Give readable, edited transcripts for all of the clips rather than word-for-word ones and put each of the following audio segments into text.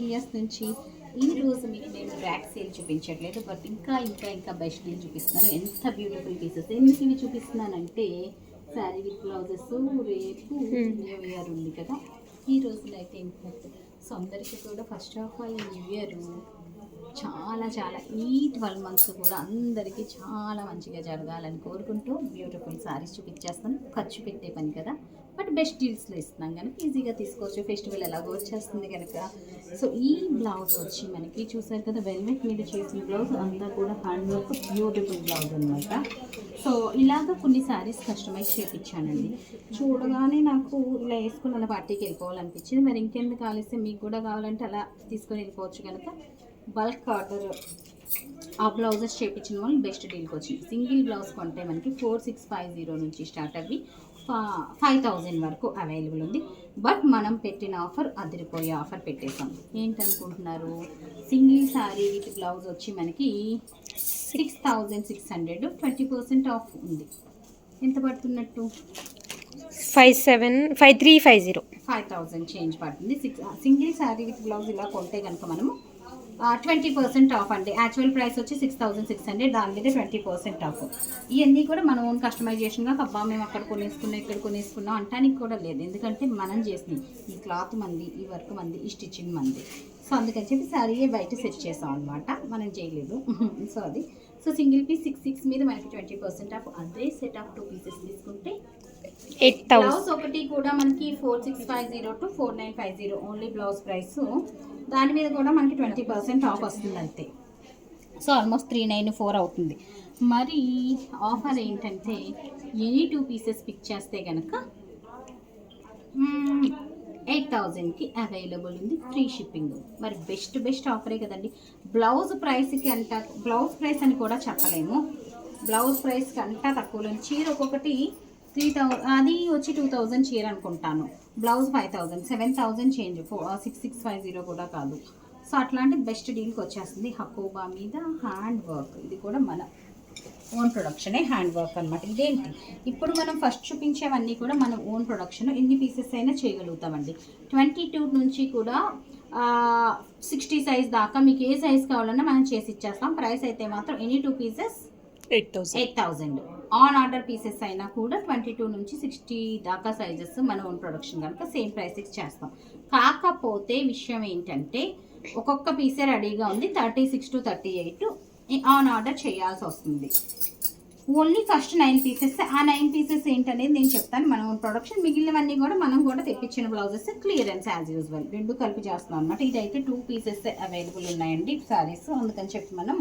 Years నుంచి. ఈ రోజు మీకు నేను బ్రాక్ సేల్ చూపించట్లేదు, బట్ ఇంకా బెస్ట్ డీల్ చూపిస్తున్నాను. ఎంత బ్యూటిఫుల్ పీసెస్. ఎందుకు ఇవి చూపిస్తున్నానంటే శారీ విత్ బ్లౌజెస్ రేపు న్యూ ఇయర్ ఉంది కదా, ఈ రోజులో అయితే ఇంపాక్ట్. సో అందరికీ కూడా first of all new year చాలా ఈ 12 మంత్స్ కూడా అందరికీ చాలా మంచిగా జరగాలని కోరుకుంటూ బ్యూటిఫుల్ శారీస్ చూపించేస్తాను. ఖర్చు పెట్టే పని కదా, బట్ బెస్ట్ డీల్స్లో ఇస్తున్నాం కనుక ఈజీగా తీసుకోవచ్చు. ఫెస్టివల్ ఎలాగో వచ్చేస్తుంది కనుక. సో ఈ బ్లౌజ్ వచ్చి మనకి చూసారు కదా, వెల్వెట్ మీద చేసిన బ్లౌజ్ అంతా కూడా హ్యాండ్ వర్క్ బ్యూటిఫుల్ బ్లౌజ్ అనమాట. సో ఇలాగ కొన్ని శారీస్ కస్టమైజ్ చేయించానండి. చూడగానే నాకు ఇలా వేసుకుని అలా పార్టీకి వెళ్ళిపోవాలనిపించింది. మరి ఇంకెందుకు ఆలస్యం, మీకు కూడా కావాలంటే అలా తీసుకొని వెళ్ళిపోవచ్చు కనుక బల్క్ ఆర్డర్ ఆ బ్లౌజెస్ చేయించిన వాళ్ళు బెస్ట్ డీల్కి వచ్చింది. సింగిల్ బ్లౌజ్ కొంటే మనకి 4650 నుంచి స్టార్ట్ అవ్వి 5000 వరకు అవైలబుల్ ఉంది. బట్ మనం పెట్టిన ఆఫర్ అదిరిపోయే ఆఫర్ పెట్టేసాం. ఏంటనుకుంటున్నారు, సింగిల్ శారీ విత్ బ్లౌజ్ వచ్చి మనకి 6600, 20% ఆఫ్ ఉంది. ఎంత పడుతున్నట్టు 5350 5000 చేంజ్ పడుతుంది. సింగిల్ శారీ విత్ బ్లౌజ్ ఇలా కొంటే కనుక మనము 20% ఆఫ్ అండి. యాక్చువల్ ప్రైస్ వచ్చి 6600, దాని మీద 20% ఆఫ్. ఇవన్నీ కూడా మన ఓన్ కస్టమైజేషన్గా అబ్బా మేము అక్కడ కొనేసుకున్నాం ఇక్కడ కొనేసుకున్నాం అంటానికి కూడా లేదు. ఎందుకంటే మనం చేసినాయి, ఈ క్లాత్ మంది, ఈ వర్క్ మంది, ఈ స్టిచ్చింగ్ మంది. సో అందుకని చెప్పి శారీయే బయట సెట్ చేసాం అనమాట, మనం చేయలేదు. సో అది. సో సింగిల్ పీస్ 66 మీద మనకి 20% ఆఫ్. అదే సెట్ ఆఫ్ 2 పీసెస్ తీసుకుంటే 8000. బ్లౌజ్ ఒకటి కూడా మనకి 4650 to 4950 ఓన్లీ బ్లౌజ్ ప్రైస్. దాని మీద కూడా మనకి 20% ఆఫ్ వస్తుంది అంతే. సో ఆల్మోస్ట్ 394 అవుతుంది. మరి ఆఫర్ ఏంటంటే ఎనీ 2 పీసెస్ పిక్ చేస్తే కనుక 8000కి అవైలబుల్ ఉంది, ఫ్రీ షిప్పింగ్. మరి బెస్ట్ ఆఫరే కదండి. బ్లౌజ్ ప్రైస్కి అంట, బ్లౌజ్ ప్రైస్ అని కూడా చెప్పలేము, బ్లౌజ్ ప్రైస్కి అంతా తక్కువలో. చీర ఒక్కొక్కటి 3000, అది వచ్చి 2000 చీర అనుకుంటాను. బ్లౌజ్ 5000, 7000 చేంజ్, 6650 కూడా కాదు. సో అట్లాంటి బెస్ట్ డీల్కి వచ్చేస్తుంది. హకోబా మీద హ్యాండ్ వర్క్, ఇది కూడా మన ఓన్ ప్రొడక్షనే హ్యాండ్ వర్క్ అనమాట. ఇదేంటి ఇప్పుడు మనం ఫస్ట్ చూపించేవన్నీ కూడా మన ఓన్ ప్రొడక్షన్. ఎన్ని పీసెస్ అయినా చేయగలుగుతామండి. 22 నుంచి కూడా 60 సైజ్ దాకా మీకు ఏ సైజ్ కావాలన్నా మనం చేసి ఇచ్చేస్తాం. ప్రైస్ అయితే మాత్రం any 2 pieces 8000. On order pieces అయినా కూడా 22 నుంచి 60 దాకా సైజెస్ మన ఓన్ ప్రొడక్షన్ కనుక సేమ్ ప్రైస్కి చేస్తాం. కాకపోతే విషయం ఏంటంటే ఒక్కొక్క పీసే రెడీగా ఉంది, 36 to 38 ఆన్ ఆర్డర్ చేయాల్సి వస్తుంది. Only first 9 pieces. ఆ 9 పీసెస్ ఏంటనేది నేను చెప్తాను. మన ఓన్ ప్రొడక్షన్. మిగిలినవన్నీ కూడా మనం కూడా తెప్పించిన బ్లౌజెస్ క్లియరెన్స్ యాజ్ యూజువల్ 2 కలిపి చేస్తున్నాం అనమాట. ఇదైతే 2 పీసెస్ అవైలబుల్ ఉన్నాయండి శారీస్. అందుకని చెప్పి మనం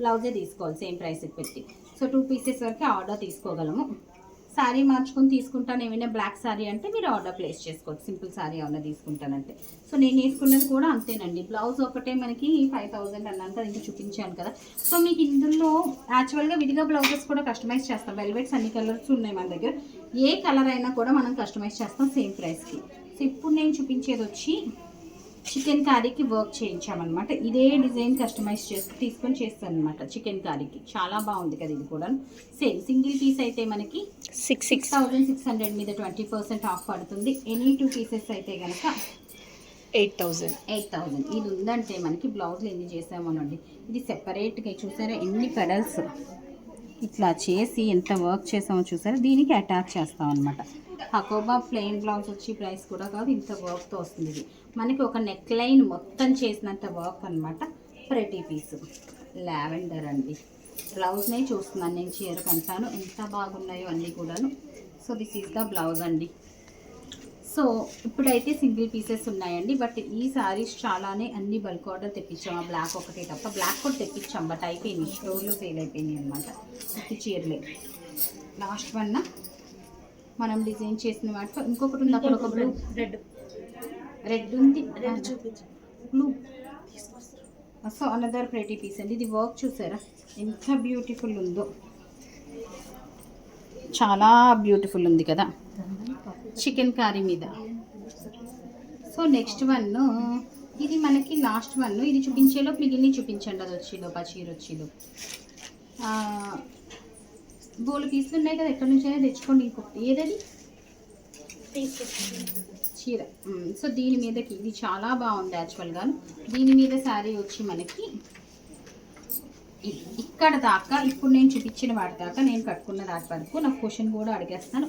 బ్లౌజే తీసుకోవాలి సేమ్ ప్రైస్కి పెట్టి. సో 2 పీసెస్ వరకు ఆర్డర్ తీసుకోగలము. శారీ మార్చుకొని తీసుకుంటాను ఏమైనా బ్లాక్ శారీ అంటే మీరు ఆర్డర్ ప్లేస్ చేసుకోవచ్చు. సింపుల్ శారీ ఏమైనా తీసుకుంటానంటే. సో నేను వేసుకున్నది కూడా అంతేనండి. బ్లౌజ్ ఒకటే మనకి 5000 అన్నంత ఇంకా చూపించాను కదా. సో మీకు ఇందులో యాక్చువల్గా విడిగా బ్లౌజెస్ కూడా కస్టమైజ్ చేస్తాం. వెల్వెట్స్ అన్ని కలర్స్ ఉన్నాయి మన దగ్గర. ఏ కలర్ అయినా కూడా మనం కస్టమైజ్ చేస్తాం సేమ్ ప్రైస్కి. సో ఇప్పుడు నేను చూపించేది వచ్చి చికెన్ కర్రీకి వర్క్ చేయించామన్నమాట. ఇదే డిజైన్ కస్టమైజ్ చేసి తీసుకొని చేస్తాను అనమాట చికెన్ కర్రీకి. చాలా బాగుంది కదా ఇది కూడా. సేమ్ సింగిల్ పీస్ అయితే మనకి 6600 మీద 20% ఆఫ్ పడుతుంది. ఎనీ 2 పీసెస్ అయితే కనుక 8000. ఇది ఉందంటే మనకి బ్లౌజ్లో ఎన్ని చేసామోనండి. ఇది సెపరేట్గా చూసారా ఎన్ని పెడల్స్ ఇట్లా చేసి ఎంత వర్క్ చేసామో చూసారా. దీనికి అటాచ్ చేస్తాం అనమాట. హకోబా ప్లెయిన్ బ్లౌజ్ వచ్చి ప్రైస్ కూడా కాదు, ఇంత వర్క్తో వస్తుంది. ఇది మనకి ఒక నెక్ లైన్ మొత్తం చేసినంత వర్క్ అనమాట. ప్రతి పీసు లావెండర్ అండి. బ్లౌజ్నే చూస్తున్నాను నేను, చీర కంటాను ఎంత బాగున్నాయో అన్నీ కూడాను. So this is the blouse అండి. సో ఇప్పుడైతే సింగిల్ పీసెస్ ఉన్నాయండి. బట్ ఈ శారీస్ చాలానే అన్ని బల్క్ ఆర్డర్ తెప్పించాం. ఆ బ్లాక్ ఒకటే తప్ప, బ్లాక్ కూడా తెప్పించాం బట్ అయిపోయింది, స్టోర్లో సేల్ అయిపోయినాయి అనమాట. ఈ చీరలే లాస్ట్ వన్ మనం డిజైన్ చేసిన వాటితో. ఇంకొకటి ఉంది అక్కడ, ఒక బ్లూ రెడ్ ఉంది, blue. So another pretty piece అండి. ఇది వర్క్ చూసారా ఎంత బ్యూటిఫుల్ ఉందో, చాలా బ్యూటిఫుల్ ఉంది కదా చికెన్ కర్రీ మీద. సో నెక్స్ట్ వన్ ఇది మనకి లాస్ట్ వన్. ఇది చూపించేలోపు మిగిలిన చూపించండి. అది వచ్చేలోపు ఆ చీర వచ్చేలోపు బోలు పీసులు ఉన్నాయి కదా, ఎక్కడి నుంచి అయినా తెచ్చుకోండి. ఇంకొకటి ఏదది చీర. సో దీని మీదకి ఇది చాలా బాగుంది యాక్చువల్గా. దీని మీద శారీ వచ్చి మనకి ఇక్కడ దాకా ఇప్పుడు నేను చూపించిన వాటి దాకా నేను కట్టుకున్న దాటి వరకు నాకు క్వశ్చన్ కూడా అడిగేస్తాను,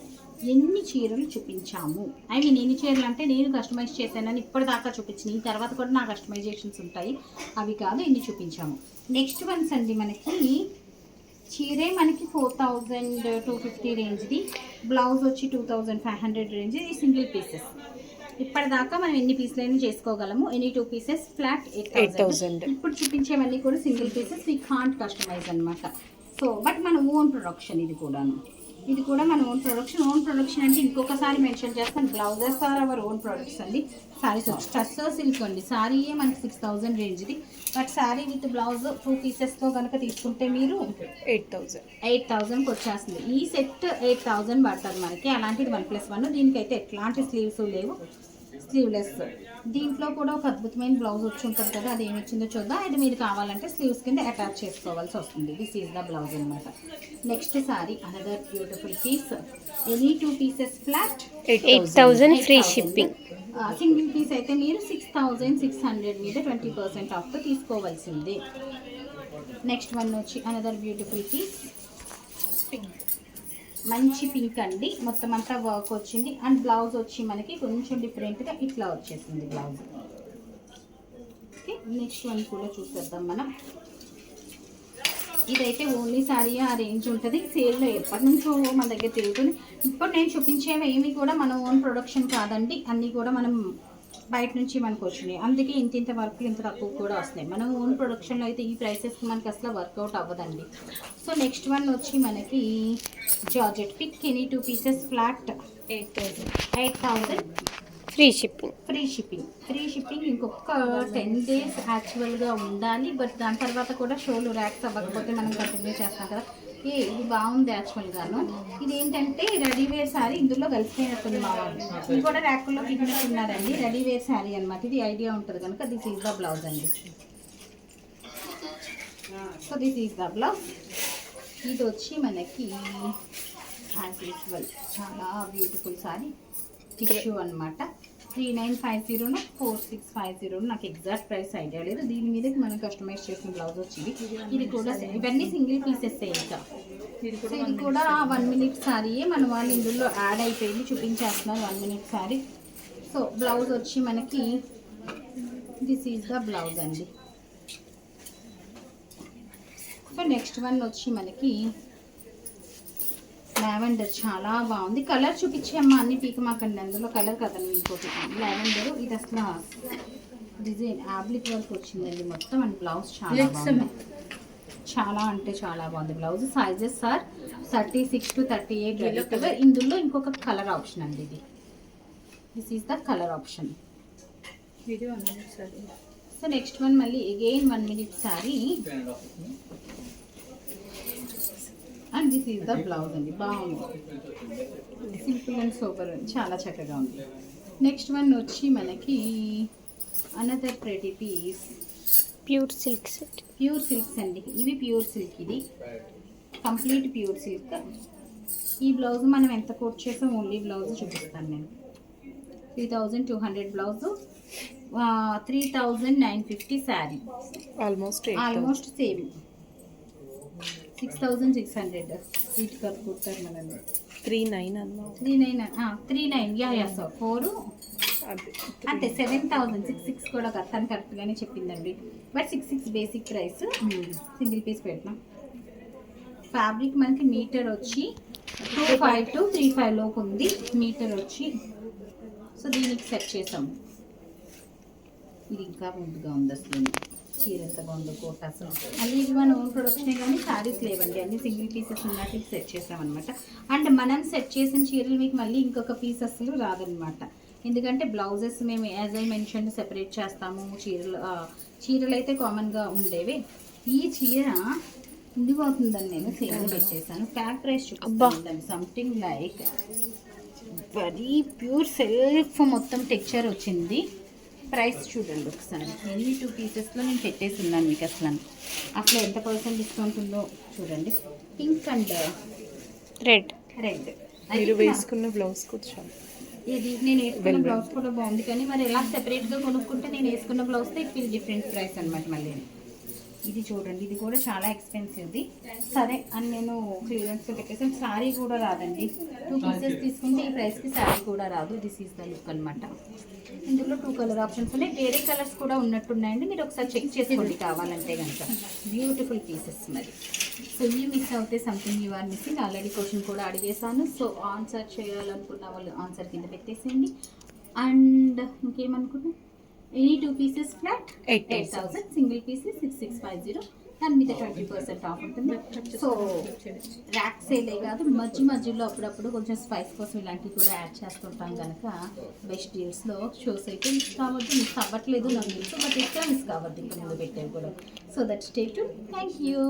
ఎన్ని చీరలు చూపించాము, ఐ మీన్ ఎన్ని చీరలు అంటే నేను కస్టమైజ్ చేశానని ఇప్పటిదాకా చూపించిన, ఈ తర్వాత కూడా నా కస్టమైజేషన్స్ ఉంటాయి, అవి కాదు ఎన్ని చూపించాము. నెక్స్ట్ వన్స్ అండి మనకి చీరే మనకి 4250 రేంజ్ది, బ్లౌజ్ వచ్చి 2500 రేంజ్. ఇది సింగిల్ పీసెస్. ఇప్పటిదాకా మనం ఎన్ని పీసులైనా చేసుకోగలము. Any 2 pieces flat 8000. ఇప్పుడు చూపించేవన్నీ కూడా single pieces, we can't customise అనమాట. సో బట్ మన ఓన్ ప్రొడక్షన్ ఇది కూడాను. ఇది కూడా మన ఓన్ ప్రొడక్షన్. ఓన్ ప్రొడక్షన్ అంటే ఇంకొకసారి మెన్షన్ చేస్తాను, blouses are our own products అండి. సారీస్ టస్సర్ సిల్క్ అండి. శారీయే మనకి 6000 రేంజ్ది, బట్ శారీ విత్ బ్లౌజ్ 2 పీసెస్తో కనుక తీసుకుంటే మీరు 8000కి వచ్చేస్తుంది. ఈ సెట్ 8000 పడుతుంది మనకి. అలాంటిది 1+1. దీనికైతే ఎట్లాంటి స్లీవ్స్ లేవు, స్లీవ్లెస్. దీంట్లో కూడా ఒక అద్భుతమైన బ్లౌజ్ వచ్చి ఉంటుంది కదా, అది ఏమి వచ్చిందో చూద్దాం. అది మీరు కావాలంటే స్లీవ్స్ కింద అటాచ్ చేసుకోవాల్సి వస్తుంది. దిస్ ఈజ్ ద బ్లౌజ్ అనమాట. Next sari another beautiful piece. Any 2 pieces flat 8000 free shipping. Single piece అయితే మీరు 6600 మీద 20% ఆఫ్తో తీసుకోవాల్సిందే. నెక్స్ట్ వన్ వచ్చి అనదర్ బ్యూటిఫుల్ పీస్, మంచి పింక్ అండి. మొత్తం అంతా వర్క్ వచ్చింది అండ్ బ్లౌజ్ వచ్చి మనకి కొంచెం డిఫరెంట్గా ఇట్లా వచ్చేసింది బ్లౌజ్. ఓకే, నెక్స్ట్ వన్ కూడా చూసేద్దాం మనం. ఇదైతే ఓన్లీ శారీ ఆ రేంజ్ ఉంటుంది. సేల్లో ఎప్పటి నుంచో మన దగ్గర తిరుగుతుంది. ఇప్పుడు నేను చూపించేవి ఏమి కూడా మన ఓన్ ప్రొడక్షన్ కాదండి, అన్నీ కూడా మనం బయట నుంచి మనకు వచ్చినాయి. అందుకే ఇంత వర్క్ ఇంత తక్కువ కూడా వస్తున్నాయి. మనం ఓన్ ప్రొడక్షన్లో అయితే ఈ ప్రైసెస్కి మనకి అసలు వర్కౌట్ అవ్వదండి. సో నెక్స్ట్ వన్ వచ్చి మనకి georgette pick. Any 2 pieces flat 8000 free shipping. Free shipping ఇంకొక 10 days యాక్చువల్గా ఉండాలి, బట్ దాని తర్వాత కూడా షోలు ర్యాక్స్ అవ్వకపోతే మనం కంటిన్యూ చేస్తాం కదా. ఇది బాగుంది యాక్చువల్గాను. ఇది ఏంటంటే రెడీవేర్ శారీ, ఇందులో కలిసిపోయినట్టుంది మా వాళ్ళు. ఇది కూడా ర్యాకుల్లో తిన్నట్టున్నారండి. రెడీవేర్ శారీ అనమాట. ఇది ఐడియా ఉంటుంది కనుక దిస్ ఈజ్ ద బ్లౌజ్ అండి. So this is the blouse. ఇది వచ్చి మనకి యాజ్ యూజువల్ చాలా బ్యూటిఫుల్ శారీ, టిష్యూ అనమాట. 3950 4650 నాకు ఎగ్జాక్ట్ ప్రైస్ ఐడియా లేదు. దీని మీదకి మనం కస్టమైజ్ చేసిన బ్లౌజ్ వచ్చింది. ఇది కూడా ఇవన్నీ సింగిల్ పీసెస్ ఇంకా. ఇది కూడా 1 minute శారీయే, మన వాళ్ళు ఇందులో యాడ్ అయిపోయింది చూపించేస్తున్నారు 1 minute శారీ. సో బ్లౌజ్ వచ్చి మనకి దిస్ ఈజ్ ద బ్లౌజ్ అండి. సో నెక్స్ట్ వన్ వచ్చి మనకి లావెండర్. చాలా బాగుంది. కలర్ చూపించే అమ్మ, అన్ని పీక మాకండి, అందులో కలర్ కదండి ఇంకోటి. లావెండర్ ఇది అసలు డిజైన్ యాబ్లిక్ వర్క్ వచ్చిందండి మొత్తం. అండ్ బ్లౌజ్ చాలా బాగుంది, చాలా అంటే చాలా బాగుంది బ్లౌజ్. Sizes are 36 to 38. ఇందులో ఇంకొక కలర్ ఆప్షన్ అండి ఇది. This is the colour option. So next one మళ్ళీ again 1 minute sari and this is the blouse అండి. బాగుంది, సింపుల్ అండ్ సూపర్, చాలా చక్కగా ఉంది. నెక్స్ట్ వన్ వచ్చి మనకి another pretty piece, pure silk set. Pure silks అండి. ఇవి ప్యూర్ సిల్క్, ఇది కంప్లీట్ ప్యూర్ సిల్క్. ఈ బ్లౌజ్ మనం ఎంత కోట్ చేసాం, ఓన్లీ బ్లౌజ్ చూపిస్తాను నేను. 3200 blouse, 3950 sari. Almost same. 6600 set కట్టుకుంటారు మనం. 39 యా సార్ 4 అంతే. 7000 కూడా తను కరెక్ట్గానే చెప్పిందండి. But 66 basic price. Single piece పెట్టినాం. ఫ్యాబ్రిక్ మనకి మీటర్ వచ్చి 25 to 35 లోపు ఉంది మీటర్ వచ్చి. సో దీనికి సెట్ చేసాము. ఇది ఇంకా ముందుగా ఉంది అసలు. చీర ఎంత బాగుందో కోట్ అసలు. అన్నీ ఇది మన ఓన్ ప్రొడక్షనే కానీ శారీస్ లేవండి, అన్ని సింగిల్ పీసెస్ ఉన్నట్టు సెట్ చేసామన్నమాట. అండ్ మనం సెట్ చేసిన చీరలు మీకు మళ్ళీ ఇంకొక పీస్ అసలు రాదనమాట. ఎందుకంటే బ్లౌజెస్ మేము యాజ్ ఐ మెన్షన్ సెపరేట్ చేస్తాము. చీరలు అయితే కామన్గా ఉండేవి. ఈ చీర ఉండిపోతుందని నేను సేల్ పెట్టేశాను. ఫ్యాక్ ప్రైస్ చూపిస్తాను. Something like very pure self మొత్తం టెక్చర్ వచ్చింది. ప్రైస్ చూడండి ఒకసారి. ఎన్ని 2 పీసెస్లో నేను పెట్టేసి ఉన్నాను మీకు. అసలు ఎంత % డిస్కౌంట్ ఉందో చూడండి. పింక్ అండ్ రెడ్ మీరు వేసుకున్న బ్లౌజ్ కూడా ఇది నేను వేసుకున్న బ్లౌజ్ కూడా బాగుంది, కానీ మరి ఎలా సెపరేట్గా కొనుక్కుంటే నేను వేసుకున్న బ్లౌజ్తో ఇట్ విల్ డిఫరెంట్ ప్రైస్ అనమాట. మళ్ళీ ఇది చూడండి, ఇది కూడా చాలా ఎక్స్పెన్సివ్ది. సరే అని నేను క్లియరెన్స్లో పెట్టేసాను. శారీ కూడా రాదండి, 2 పీసెస్ తీసుకుంటే ఈ ప్రైస్కి శారీ కూడా రాదు. దిస్ ఈజ్ ద లుక్ అనమాట. ఇందులో 2 కలర్ ఆప్షన్స్ ఉన్నాయి, వేరే కలర్స్ కూడా ఉన్నట్టున్నాయండి, మీరు ఒకసారి చెక్ చేసుకోండి కావాలంటే కనుక. బ్యూటిఫుల్ పీసెస్ మరి. సో ఈ మిస్ అవుతే something you are missing. Already question కూడా అడిగేసాను. సో ఆన్సర్ చేయాలనుకున్న వాళ్ళు ఆన్సర్ కింద పెట్టేసేయండి. అండ్ ఇంకేమనుకున్నాం, any 2 pieces flat 8,000, single pieces 6650. దాని మీద 20% ఆఫ్ ఉంటుంది. సో ర్యాక్ సేలే కాదు, మధ్యలో అప్పుడప్పుడు కొంచెం స్పైస్ కోసం ఇలాంటివి కూడా యాడ్ చేస్తుంటాం కనుక బెస్ట్ డీల్స్లో షోస్ అయితే మిస్ కావద్దు. మిస్ అవ్వట్లేదు నాకు తెలుసు, బట్ ఇక్కడ మిస్ కావద్దు ఇంకా ముందు పెట్టేవి కూడా. So that stay tune. Thank you.